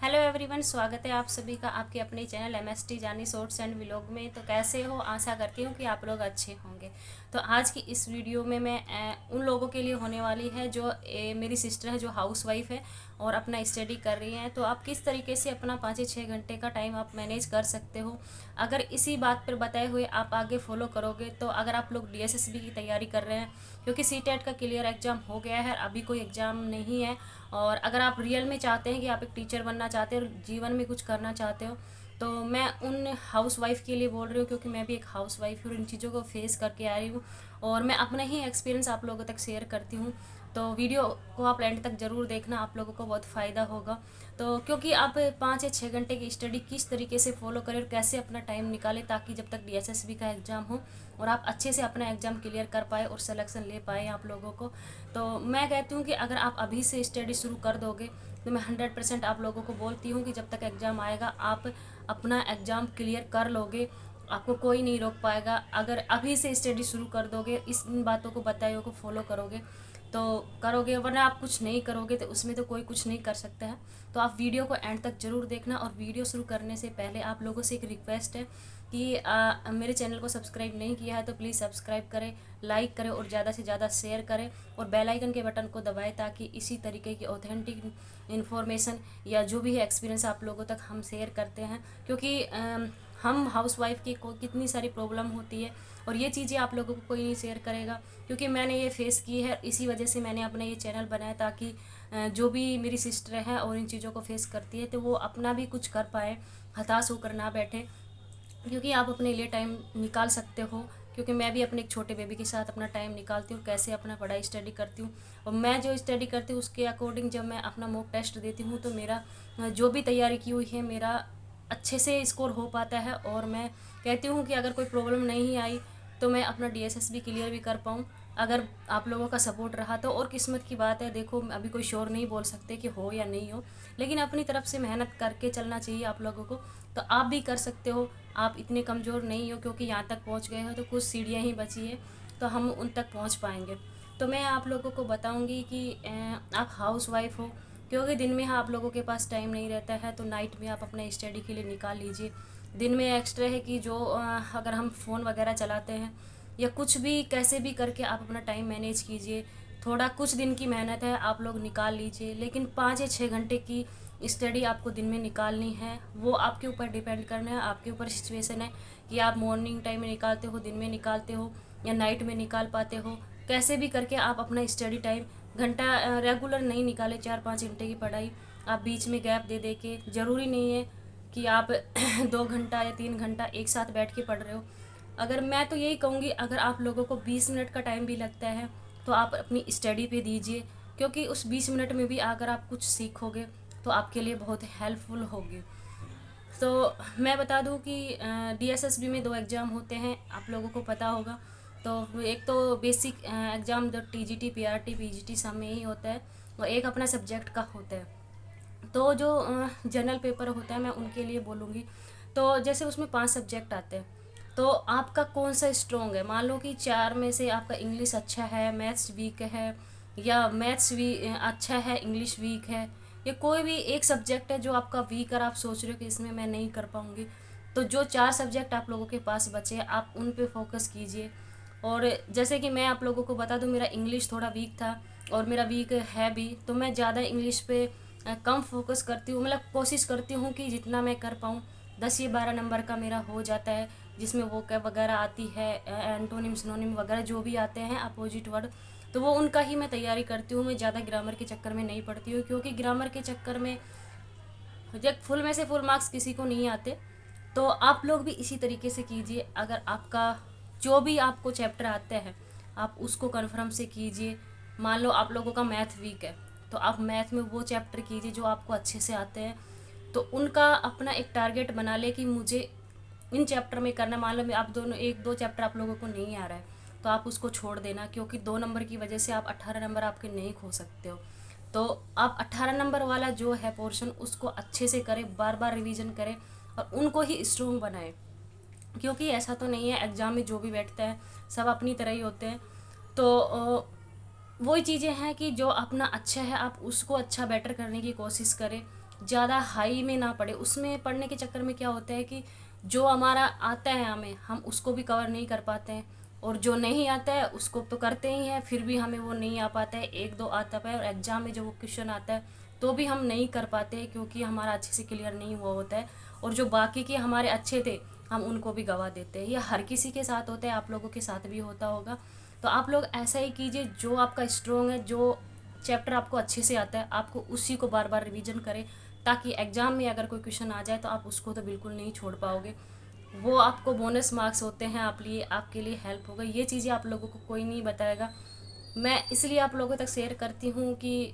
Hello everyone, स्वागत है आप सभी का आपके अपने चैनल एमएसटी जानी शॉर्ट्स एंड व्लॉग में। तो कैसे हो? आशा करती हूँ कि आप लोग अच्छे होंगे। तो आज की इस वीडियो में मैं उन लोगों के लिए होने वाली है जो मेरी सिस्टर है, जो हाउस वाइफ है और अपना स्टडी कर रही हैं। तो आप किस तरीके से अपना 5 से 6 घंटे का टाइम आप मैनेज कर सकते हो, अगर इसी बात पर बताए हुए आप आगे फॉलो करोगे। तो अगर आप लोग डीएसएसबी की तैयारी कर रहे हैं, क्योंकि सीटेट का क्लियर एग्ज़ाम हो गया है, अभी कोई एग्ज़ाम नहीं है, और अगर आप रियल में चाहते हैं कि आप एक टीचर बनना चाहते हो, जीवन में कुछ करना चाहते हो, तो मैं उन हाउस वाइफ के लिए बोल रही हूँ, क्योंकि मैं भी एक हाउस वाइफ हूँ, इन चीज़ों को फेस करके आ रही हूँ और मैं अपना ही एक्सपीरियंस आप लोगों तक शेयर करती हूँ। तो वीडियो को आप एंड तक ज़रूर देखना, आप लोगों को बहुत फ़ायदा होगा। तो क्योंकि आप 5 या 6 घंटे की स्टडी किस तरीके से फॉलो करें और कैसे अपना टाइम निकालें, ताकि जब तक डीएसएसबी का एग्ज़ाम हो और आप अच्छे से अपना एग्ज़ाम क्लियर कर पाए और सिलेक्शन ले पाए आप लोगों को। तो मैं कहती हूँ कि अगर आप अभी से स्टडी शुरू कर दोगे तो मैं 100% आप लोगों को बोलती हूँ कि जब तक एग्ज़ाम आएगा आप अपना एग्ज़ाम क्लियर कर लोगे, आपको कोई नहीं रोक पाएगा। अगर अभी से स्टडी शुरू कर दोगे, इन बातों को बताए को फॉलो करोगे तो करोगे, वरना आप कुछ नहीं करोगे तो उसमें तो कोई कुछ नहीं कर सकता है। तो आप वीडियो को एंड तक ज़रूर देखना। और वीडियो शुरू करने से पहले आप लोगों से एक रिक्वेस्ट है कि मेरे चैनल को सब्सक्राइब नहीं किया है तो प्लीज़ सब्सक्राइब करें, लाइक करें और ज़्यादा से ज़्यादा शेयर करें और बेल आइकन के बटन को दबाएं, ताकि इसी तरीके की ऑथेंटिक इन्फॉर्मेशन या जो भी है एक्सपीरियंस आप लोगों तक हम शेयर करते हैं। क्योंकि हम हाउस वाइफ की कितनी सारी प्रॉब्लम होती है और ये चीज़ें आप लोगों को कोई नहीं शेयर करेगा, क्योंकि मैंने ये फेस की है। इसी वजह से मैंने अपना ये चैनल बनाया, ताकि जो भी मेरी सिस्टर है और इन चीज़ों को फेस करती है तो वो अपना भी कुछ कर पाए, हताश होकर ना बैठे। क्योंकि आप अपने लिए टाइम निकाल सकते हो, क्योंकि मैं भी अपने एक छोटे बेबी के साथ अपना टाइम निकालती हूँ, कैसे अपना पढ़ाई स्टडी करती हूँ। और मैं जो स्टडी करती हूँ उसके अकॉर्डिंग जब मैं अपना मॉक टेस्ट देती हूँ तो मेरा जो भी तैयारी की हुई है मेरा अच्छे से स्कोर हो पाता है। और मैं कहती हूँ कि अगर कोई प्रॉब्लम नहीं आई तो मैं अपना डीएसएसबी क्लियर भी कर पाऊँ, अगर आप लोगों का सपोर्ट रहा तो। और किस्मत की बात है, देखो अभी कोई श्योर नहीं बोल सकते कि हो या नहीं हो, लेकिन अपनी तरफ से मेहनत करके चलना चाहिए आप लोगों को। तो आप भी कर सकते हो, आप इतने कमज़ोर नहीं हो, क्योंकि यहाँ तक पहुँच गए हो तो कुछ सीढ़ियाँ ही बची है, तो हम उन तक पहुँच पाएंगे। तो मैं आप लोगों को बताऊँगी कि आप हाउस वाइफ हो, क्योंकि दिन में आप लोगों के पास टाइम नहीं रहता है, तो नाइट में आप अपना स्टडी के लिए निकाल लीजिए। दिन में एक्स्ट्रा है कि जो अगर हम फ़ोन वगैरह चलाते हैं या कुछ भी कैसे भी करके आप अपना टाइम मैनेज कीजिए। थोड़ा कुछ दिन की मेहनत है, आप लोग निकाल लीजिए, लेकिन 5 या 6 घंटे की स्टडी आपको दिन में निकालनी है। वो आपके ऊपर डिपेंड करना है, आपके ऊपर सिचुएशन है कि आप मॉर्निंग टाइम में निकालते हो, दिन में निकालते हो या नाइट में निकाल पाते हो। कैसे भी करके आप अपना स्टडी टाइम घंटा रेगुलर नहीं निकाले, 4-5 घंटे की पढ़ाई आप बीच में गैप दे दे के, ज़रूरी नहीं है कि आप 2 घंटा या 3 घंटा एक साथ बैठ के पढ़ रहे हो। अगर मैं तो यही कहूँगी, अगर आप लोगों को 20 मिनट का टाइम भी लगता है तो आप अपनी स्टडी पे दीजिए, क्योंकि उस 20 मिनट में भी अगर आप कुछ सीखोगे तो आपके लिए बहुत हेल्पफुल होगी। तो मैं बता दूं कि डीएसएसबी में 2 एग्ज़ाम होते हैं, आप लोगों को पता होगा। तो एक तो बेसिक एग्ज़ाम जो टीजीटी पीआरटी पीजीटी सब में ही होता है, और एक अपना सब्जेक्ट का होता है। तो जो जनरल पेपर होता है मैं उनके लिए बोलूँगी। तो जैसे उसमें 5 सब्जेक्ट आते हैं, तो आपका कौन सा स्ट्रॉन्ग है। मान लो कि 4 में से आपका इंग्लिश अच्छा है, मैथ्स वीक है, या मैथ्स भी अच्छा है, इंग्लिश वीक है, या कोई भी एक सब्जेक्ट है जो आपका वीक, और आप सोच रहे हो कि इसमें मैं नहीं कर पाऊँगी, तो जो 4 सब्जेक्ट आप लोगों के पास बचे हैं आप उन पे फोकस कीजिए। और जैसे कि मैं आप लोगों को बता दूं, मेरा इंग्लिश थोड़ा वीक था और मेरा वीक है भी, तो मैं ज़्यादा इंग्लिश पे कम फोकस करती हूँ। मतलब कोशिश करती हूँ कि जितना मैं कर पाऊँ, 10 या 12 नंबर का मेरा हो जाता है, जिसमें वो कैब वगैरह आती है, एंटोनिम सिनोनिम वगैरह जो भी आते हैं अपोजिट वर्ड, तो वो उनका ही मैं तैयारी करती हूँ। मैं ज़्यादा ग्रामर के चक्कर में नहीं पड़ती हूँ, क्योंकि ग्रामर के चक्कर में जब फुल में से फुल मार्क्स किसी को नहीं आते। तो आप लोग भी इसी तरीके से कीजिए। अगर आपका जो भी आपको चैप्टर आते हैं आप उसको कन्फर्म से कीजिए। मान लो आप लोगों का मैथ वीक है, तो आप मैथ में वो चैप्टर कीजिए जो आपको अच्छे से आते हैं। तो उनका अपना एक टारगेट बना ले कि मुझे इन चैप्टर में करना। मान लो आप दोनों 1-2 चैप्टर आप लोगों को नहीं आ रहा है तो आप उसको छोड़ देना, क्योंकि 2 नंबर की वजह से आप 18 नंबर आपके नहीं खो सकते हो। तो आप 18 नंबर वाला जो है पोर्शन उसको अच्छे से करें, बार बार रिवीजन करें और उनको ही स्ट्रॉन्ग बनाएं। क्योंकि ऐसा तो नहीं है एग्ज़ाम में जो भी बैठता है सब अपनी तरह ही होते हैं। तो वही चीज़ें हैं कि जो अपना अच्छा है आप उसको अच्छा बेटर करने की कोशिश करें। ज़्यादा हाई में ना पड़े। उसमें पढ़ने के चक्कर में क्या होता है कि जो हमारा आता है हमें, हम उसको भी कवर नहीं कर पाते हैं, और जो नहीं आता है उसको तो करते ही हैं, फिर भी हमें वो नहीं आ पाता है, एक दो आता है, और एग्ज़ाम में जब वो क्वेश्चन आता है तो भी हम नहीं कर पाते हैं, क्योंकि हमारा अच्छे से क्लियर नहीं हुआ होता है, और जो बाकी के हमारे अच्छे थे हम उनको भी गवा देते हैं। ये हर किसी के साथ होता है, आप लोगों के साथ भी होता होगा। तो आप लोग ऐसा ही कीजिए, जो आपका स्ट्रॉन्ग है, जो चैप्टर आपको अच्छे से आता है, आपको उसी को बार बार रिवीजन करें, ताकि एग्ज़ाम में अगर कोई क्वेश्चन आ जाए तो आप उसको तो बिल्कुल नहीं छोड़ पाओगे। वो आपको बोनस मार्क्स होते हैं, आपके लिए हेल्प होगा। ये चीज़ें आप लोगों को कोई नहीं बताएगा, मैं इसलिए आप लोगों तक शेयर करती हूँ कि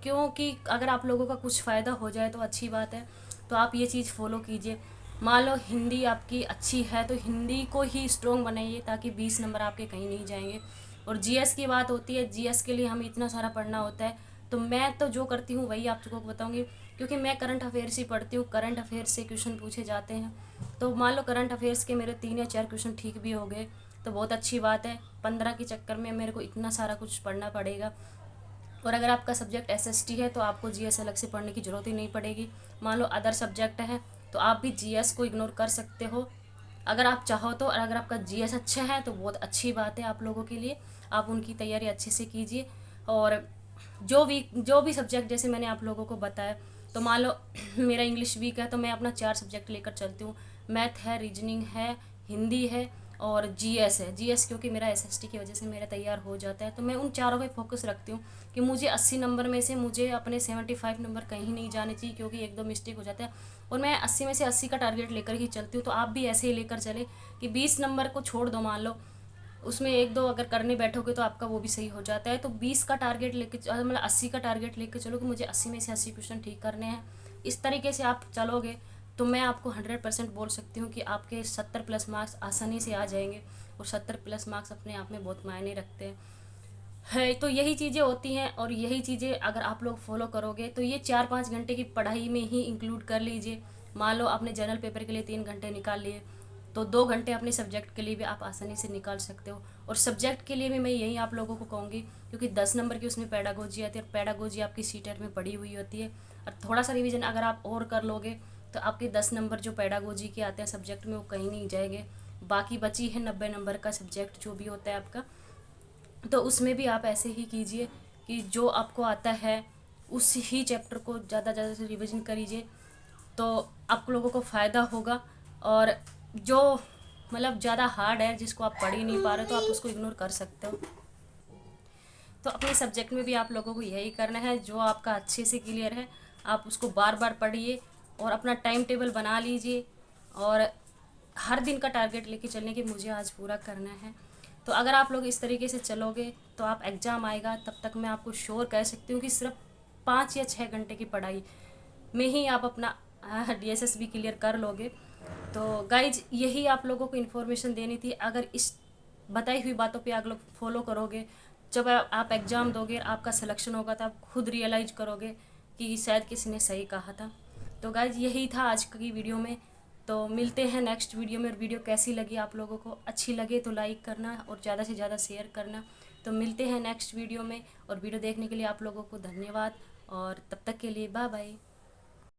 क्योंकि अगर आप लोगों का कुछ फ़ायदा हो जाए तो अच्छी बात है। तो आप ये चीज़ फॉलो कीजिए। मान लो हिंदी आपकी अच्छी है तो हिंदी को ही स्ट्रॉन्ग बनाइए, ताकि 20 नंबर आपके कहीं नहीं जाएंगे। और जीएस की बात होती है, जीएस के लिए हमें इतना सारा पढ़ना होता है, तो मैं तो जो करती हूँ वही आप लोगों को बताऊँगी, क्योंकि मैं करंट अफेयर्स ही पढ़ती हूँ। करंट अफेयर्स से क्वेश्चन पूछे जाते हैं, तो मान लो करंट अफेयर्स के मेरे 3 या 4 क्वेश्चन ठीक भी हो गए तो बहुत अच्छी बात है। 15 के चक्कर में मेरे को इतना सारा कुछ पढ़ना पड़ेगा। और अगर आपका सब्जेक्ट एसएसटी है तो आपको जीएस अलग से पढ़ने की ज़रूरत ही नहीं पड़ेगी। मान लो अदर सब्जेक्ट है तो आप भी जीएस को इग्नोर कर सकते हो अगर आप चाहो तो। और अगर आपका जीएस अच्छा है तो बहुत अच्छी बात है आप लोगों के लिए, आप उनकी तैयारी अच्छे से कीजिए। और जो भी सब्जेक्ट जैसे मैंने आप लोगों को बताया, तो मान लो मेरा इंग्लिश वीक है तो मैं अपना 4 सब्जेक्ट लेकर चलती हूँ। मैथ है, रीजनिंग है, हिंदी है और जीएस है। जीएस क्योंकि मेरा एसएसटी की वजह से मेरा तैयार हो जाता है, तो मैं उन चारों पे फोकस रखती हूँ कि मुझे 80 नंबर में से मुझे अपने 75 नंबर कहीं नहीं जाने चाहिए, क्योंकि एक दो मिस्टेक हो जाता है। और मैं 80 में से 80 का टारगेट लेकर ही चलती हूँ। तो आप भी ऐसे ही लेकर चले कि 20 नंबर को छोड़ दो, मान लो उसमें एक दो अगर करने बैठोगे तो आपका वो भी सही हो जाता है। तो 20 का टारगेट लेके मतलब 80 का टारगेट लेके चलो कि मुझे 80 में से 80 क्वेश्चन ठीक करने हैं। इस तरीके से आप चलोगे तो मैं आपको 100% बोल सकती हूँ कि आपके 70+ मार्क्स आसानी से आ जाएंगे। और 70+ मार्क्स अपने आप में बहुत मायने रखते हैं है। तो यही चीज़ें होती हैं, और यही चीज़ें अगर आप लोग फॉलो करोगे तो ये 4-5 घंटे की पढ़ाई में ही इंक्लूड कर लीजिए। मान लो आपने जनरल पेपर के लिए 3 घंटे निकाल लिए, तो 2 घंटे अपने सब्जेक्ट के लिए भी आप आसानी से निकाल सकते हो। और सब्जेक्ट के लिए भी मैं यही आप लोगों को कहूँगी, क्योंकि 10 नंबर की उसमें पेडागोजी आती है, और पेडागोजी आपकी सीटेट में पड़ी हुई होती है। और थोड़ा सा रिवीजन अगर आप और कर लोगे तो आपके 10 नंबर जो पेडागोजी के आते हैं सब्जेक्ट में वो कहीं नहीं जाएंगे। बाकी बची है 90 नंबर का सब्जेक्ट जो भी होता है आपका, तो उसमें भी आप ऐसे ही कीजिए कि जो आपको आता है उस ही चैप्टर को ज़्यादा से रिवीजन करीजिए, तो आप लोगों को फ़ायदा होगा। और जो मतलब ज़्यादा हार्ड है जिसको आप पढ़ ही नहीं पा रहे तो आप उसको इग्नोर कर सकते हो। तो अपने सब्जेक्ट में भी आप लोगों को यही करना है, जो आपका अच्छे से क्लियर है आप उसको बार बार पढ़िए और अपना टाइम टेबल बना लीजिए, और हर दिन का टारगेट लेके चलने की मुझे आज पूरा करना है। तो अगर आप लोग इस तरीके से चलोगे तो आप एग्ज़ाम आएगा तब तक मैं आपको श्योर कह सकती हूँ कि सिर्फ 5 या 6 घंटे की पढ़ाई में ही आप अपना डीएसएस भी क्लियर कर लोगे। तो गाइज यही आप लोगों को इन्फॉर्मेशन देनी थी। अगर इस बताई हुई बातों पे आप लोग फॉलो करोगे, जब आप एग्ज़ाम दोगे आपका सिलेक्शन होगा तो आप खुद रियलाइज करोगे कि शायद किसी ने सही कहा था। तो गाइज यही था आज की वीडियो में। तो मिलते हैं नेक्स्ट वीडियो में। और वीडियो कैसी लगी आप लोगों को, अच्छी लगे तो लाइक करना और ज़्यादा से ज़्यादा शेयर करना। तो मिलते हैं नेक्स्ट वीडियो में, और वीडियो देखने के लिए आप लोगों को धन्यवाद, और तब तक के लिए बाय बाय।